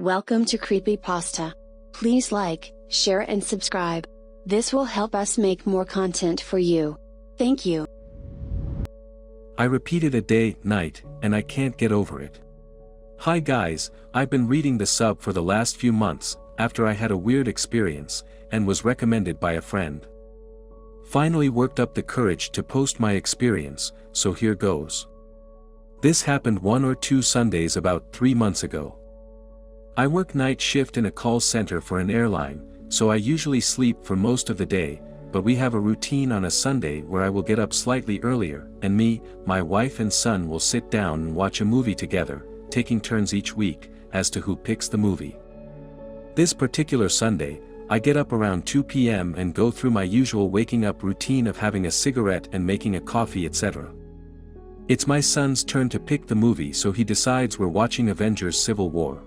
Welcome to Creepypasta. Please like, share and subscribe. This will help us make more content for you. Thank you. I repeated a day, night, and I can't get over it. Hi guys, I've been reading the sub for the last few months, after I had a weird experience, and was recommended by a friend. Finally worked up the courage to post my experience, so here goes. This happened 1 or 2 Sundays about 3 months ago. I work night shift in a call center for an airline, so I usually sleep for most of the day, but we have a routine on a Sunday where I will get up slightly earlier, and me, my wife and son will sit down and watch a movie together, taking turns each week, as to who picks the movie. This particular Sunday, I get up around 2 p.m. and go through my usual waking up routine of having a cigarette and making a coffee, etc. It's my son's turn to pick the movie, so he decides we're watching Avengers Civil War.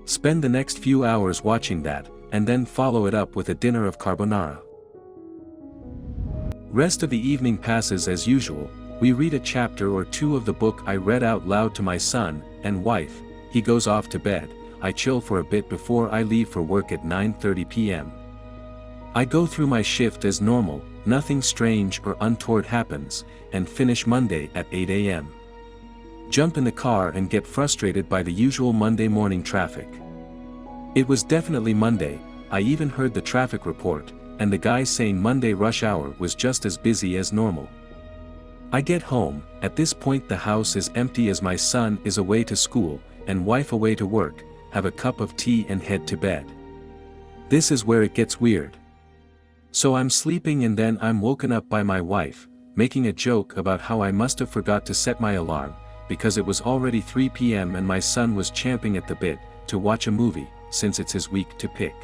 Spend the next few hours watching that, and then follow it up with a dinner of carbonara. Rest of the evening passes as usual. We read a chapter or 2 of the book I read out loud to my son and wife. He goes off to bed. I chill for a bit before I leave for work at 9:30 p.m. I go through my shift as normal, nothing strange or untoward happens, and finish Monday at 8 a.m. Jump in the car and get frustrated by the usual Monday morning traffic. It was definitely Monday. I even heard the traffic report, and the guy saying Monday rush hour was just as busy as normal. I get home. At this point the house is empty as my son is away to school, and wife away to work, have a cup of tea and head to bed. This is where it gets weird. So I'm sleeping and then I'm woken up by my wife, making a joke about how I must have forgot to set my alarm, because it was already 3 p.m. and my son was champing at the bit to watch a movie, since it's his week to pick.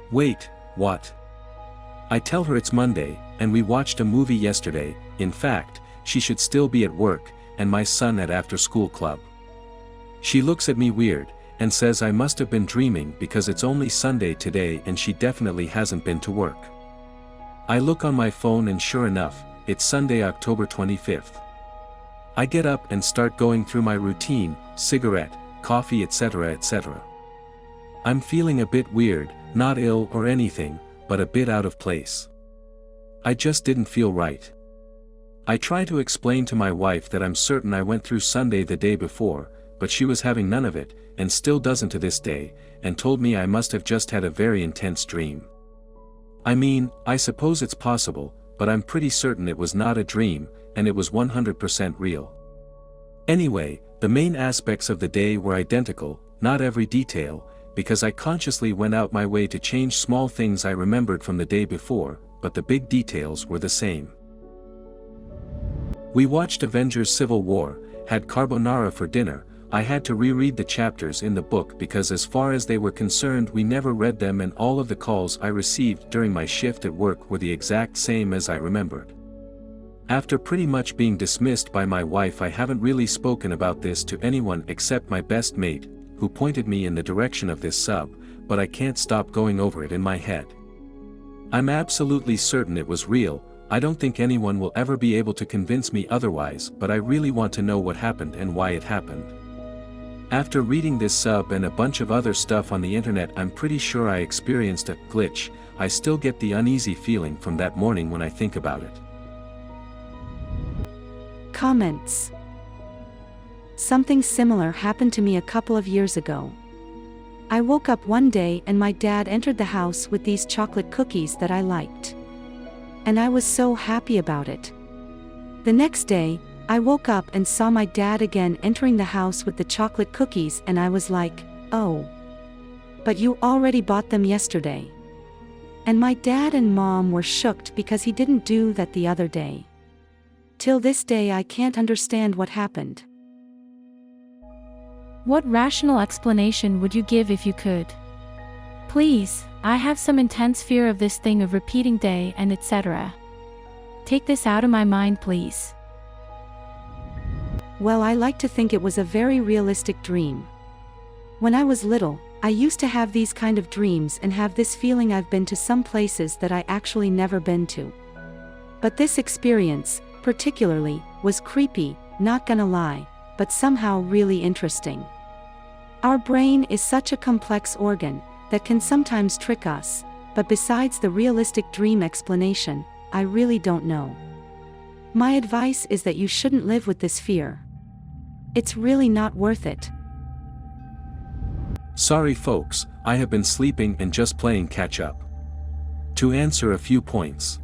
Wait, what? I tell her it's Monday, and we watched a movie yesterday. In fact, she should still be at work, and my son at after-school club. She looks at me weird, and says I must have been dreaming because it's only Sunday today and she definitely hasn't been to work. I look on my phone and sure enough, it's Sunday, October 25th. I get up and start going through my routine, cigarette, coffee, etc. etc. I'm feeling a bit weird, not ill or anything, but a bit out of place. I just didn't feel right. I try to explain to my wife that I'm certain I went through Sunday the day before, but she was having none of it, and still doesn't to this day, and told me I must have just had a very intense dream. I mean, I suppose it's possible, but I'm pretty certain it was not a dream, and it was 100% real. Anyway, the main aspects of the day were identical, not every detail, because I consciously went out my way to change small things I remembered from the day before, but the big details were the same. We watched Avengers Civil War, had carbonara for dinner. I had to reread the chapters in the book because as far as they were concerned we never read them, and all of the calls I received during my shift at work were the exact same as I remembered. After pretty much being dismissed by my wife, I haven't really spoken about this to anyone except my best mate, who pointed me in the direction of this sub, but I can't stop going over it in my head. I'm absolutely certain it was real. I don't think anyone will ever be able to convince me otherwise, but I really want to know what happened and why it happened. After reading this sub and a bunch of other stuff on the internet, I'm pretty sure I experienced a glitch. I still get the uneasy feeling from that morning when I think about it. Comments. Something similar happened to me a couple of years ago. I woke up one day and my dad entered the house with these chocolate cookies that I liked. And I was so happy about it. The next day, I woke up and saw my dad again entering the house with the chocolate cookies, and I was like, oh. But you already bought them yesterday. And my dad and mom were shocked because he didn't do that the other day. Till this day I can't understand what happened. What rational explanation would you give if you could? Please, I have some intense fear of this thing of repeating day and etc. Take this out of my mind, please. Well, I like to think it was a very realistic dream. When I was little, I used to have these kind of dreams and have this feeling I've been to some places that I actually never been to. But this experience, particularly, was creepy, not gonna lie, but somehow really interesting. Our brain is such a complex organ that can sometimes trick us, but besides the realistic dream explanation, I really don't know. My advice is that you shouldn't live with this fear. It's really not worth it. Sorry folks, I have been sleeping and just playing catch up. To answer a few points.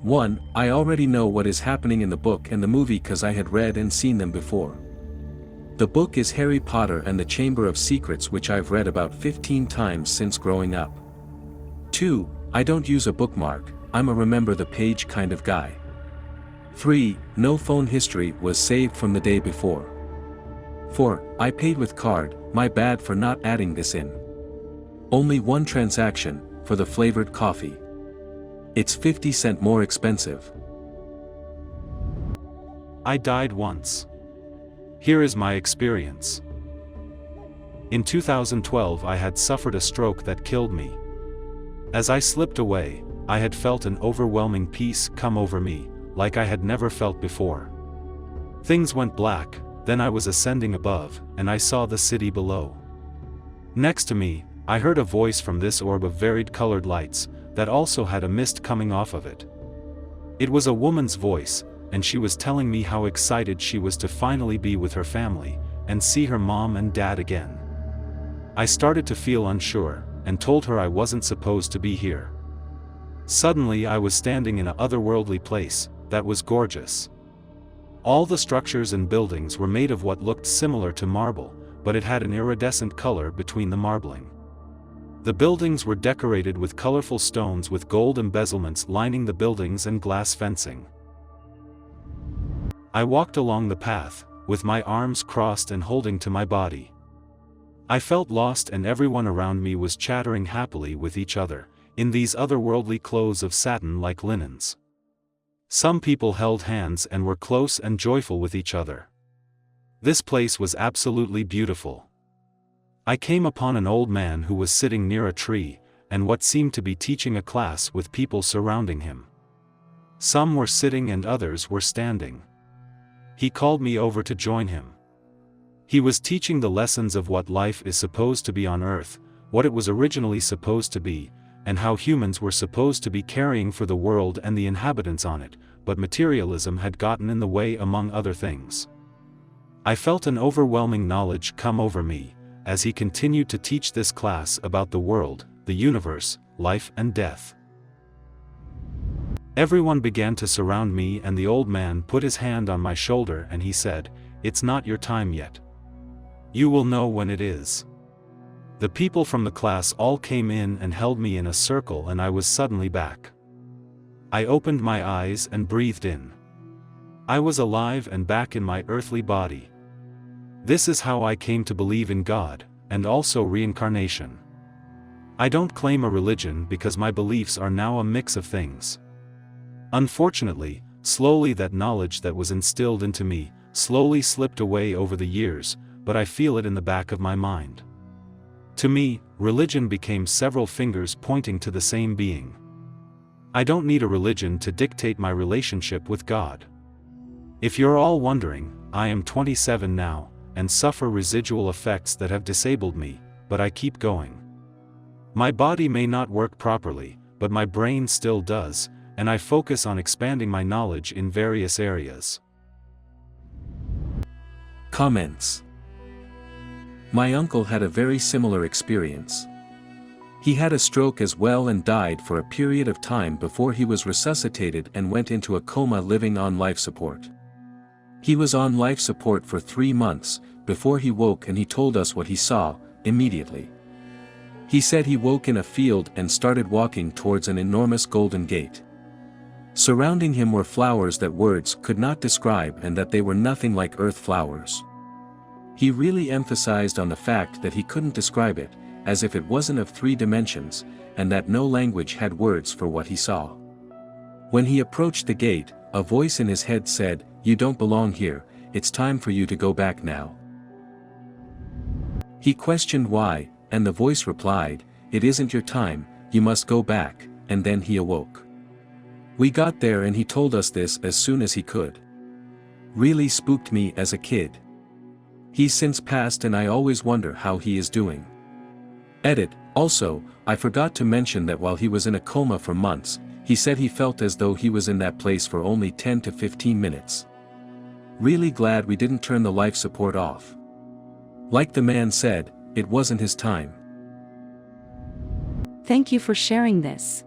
1. I already know what is happening in the book and the movie cause I had read and seen them before. The book is Harry Potter and the Chamber of Secrets, which I've read about 15 times since growing up. 2. I don't use a bookmark, I'm a remember the page kind of guy. 3. No phone history was saved from the day before. 4. I paid with card, my bad for not adding this in. Only one transaction, for the flavored coffee. It's 50 cents more expensive. I died once. Here is my experience. In 2012 I had suffered a stroke that killed me. As I slipped away, I had felt an overwhelming peace come over me, like I had never felt before. Things went black, then I was ascending above, and I saw the city below. Next to me, I heard a voice from this orb of varied colored lights, that also had a mist coming off of it. It was a woman's voice, and she was telling me how excited she was to finally be with her family, and see her mom and dad again. I started to feel unsure, and told her I wasn't supposed to be here. Suddenly I was standing in an otherworldly place, that was gorgeous. All the structures and buildings were made of what looked similar to marble, but it had an iridescent color between the marbling. The buildings were decorated with colorful stones with gold embezzlements lining the buildings and glass fencing. I walked along the path, with my arms crossed and holding to my body. I felt lost and everyone around me was chattering happily with each other, in these otherworldly clothes of satin like linens. Some people held hands and were close and joyful with each other. This place was absolutely beautiful. I came upon an old man who was sitting near a tree, and what seemed to be teaching a class with people surrounding him. Some were sitting and others were standing. He called me over to join him. He was teaching the lessons of what life is supposed to be on Earth, what it was originally supposed to be, and how humans were supposed to be caring for the world and the inhabitants on it, but materialism had gotten in the way among other things. I felt an overwhelming knowledge come over me, as he continued to teach this class about the world, the universe, life and death. Everyone began to surround me and the old man put his hand on my shoulder and he said, "It's not your time yet. You will know when it is." The people from the class all came in and held me in a circle and I was suddenly back. I opened my eyes and breathed in. I was alive and back in my earthly body. This is how I came to believe in God, and also reincarnation. I don't claim a religion because my beliefs are now a mix of things. Unfortunately, slowly that knowledge that was instilled into me, slowly slipped away over the years, but I feel it in the back of my mind. To me, religion became several fingers pointing to the same being. I don't need a religion to dictate my relationship with God. If you're all wondering, I am 27 now, and suffer residual effects that have disabled me, but I keep going. My body may not work properly, but my brain still does, and I focus on expanding my knowledge in various areas. Comments. My uncle had a very similar experience. He had a stroke as well and died for a period of time before he was resuscitated and went into a coma living on life support. He was on life support for 3 months, before he woke and he told us what he saw, immediately. He said he woke in a field and started walking towards an enormous golden gate. Surrounding him were flowers that words could not describe and that they were nothing like earth flowers. He really emphasized on the fact that he couldn't describe it, as if it wasn't of 3 dimensions, and that no language had words for what he saw. When he approached the gate, a voice in his head said, "You don't belong here, it's time for you to go back now." He questioned why, and the voice replied, "It isn't your time, you must go back," and then he awoke. We got there and he told us this as soon as he could. Really spooked me as a kid. He's since passed and I always wonder how he is doing. Edit. Also, I forgot to mention that while he was in a coma for months, he said he felt as though he was in that place for only 10 to 15 minutes. Really glad we didn't turn the life support off. Like the man said, it wasn't his time. Thank you for sharing this.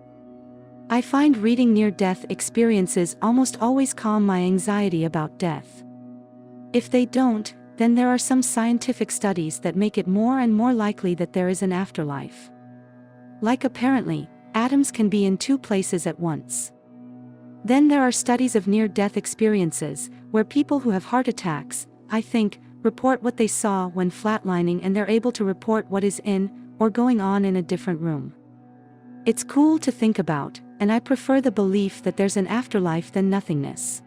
I find reading near-death experiences almost always calm my anxiety about death. If they don't, then there are some scientific studies that make it more and more likely that there is an afterlife. Like apparently, atoms can be in two places at once. Then there are studies of near-death experiences, where people who have heart attacks, I think, report what they saw when flatlining and they're able to report what is in, or going on in a different room. It's cool to think about, and I prefer the belief that there's an afterlife than nothingness.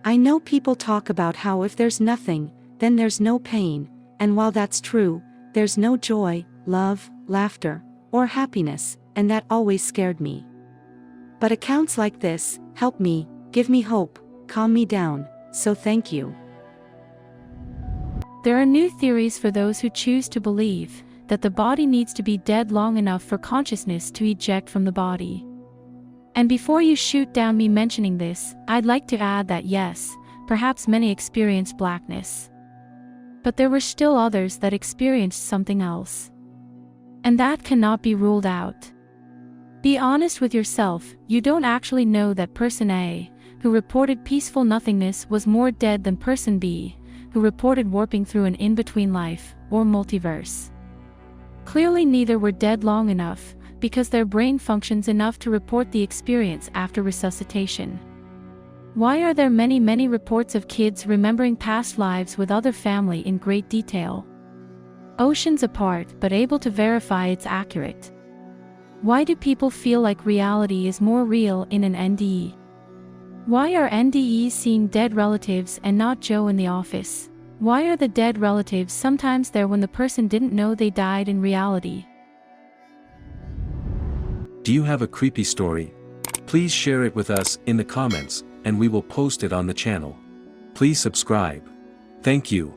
I know people talk about how if there's nothing, then there's no pain, and while that's true, there's no joy, love, laughter, or happiness, and that always scared me. But accounts like this help me, give me hope, calm me down, so thank you. There are new theories for those who choose to believe that the body needs to be dead long enough for consciousness to eject from the body. And before you shoot down me mentioning this, I'd like to add that yes, perhaps many experienced blackness. But there were still others that experienced something else. And that cannot be ruled out. Be honest with yourself, you don't actually know that person A, who reported peaceful nothingness, was more dead than person B, who reported warping through an in-between life, or multiverse. Clearly neither were dead long enough, because their brain functions enough to report the experience after resuscitation. Why are there many reports of kids remembering past lives with other family in great detail? Oceans apart but able to verify it's accurate. Why do people feel like reality is more real in an NDE? Why are NDEs seeing dead relatives and not Joe in the office? Why are the dead relatives sometimes there when the person didn't know they died in reality? Do you have a creepy story? Please share it with us in the comments, and we will post it on the channel. Please subscribe. Thank you.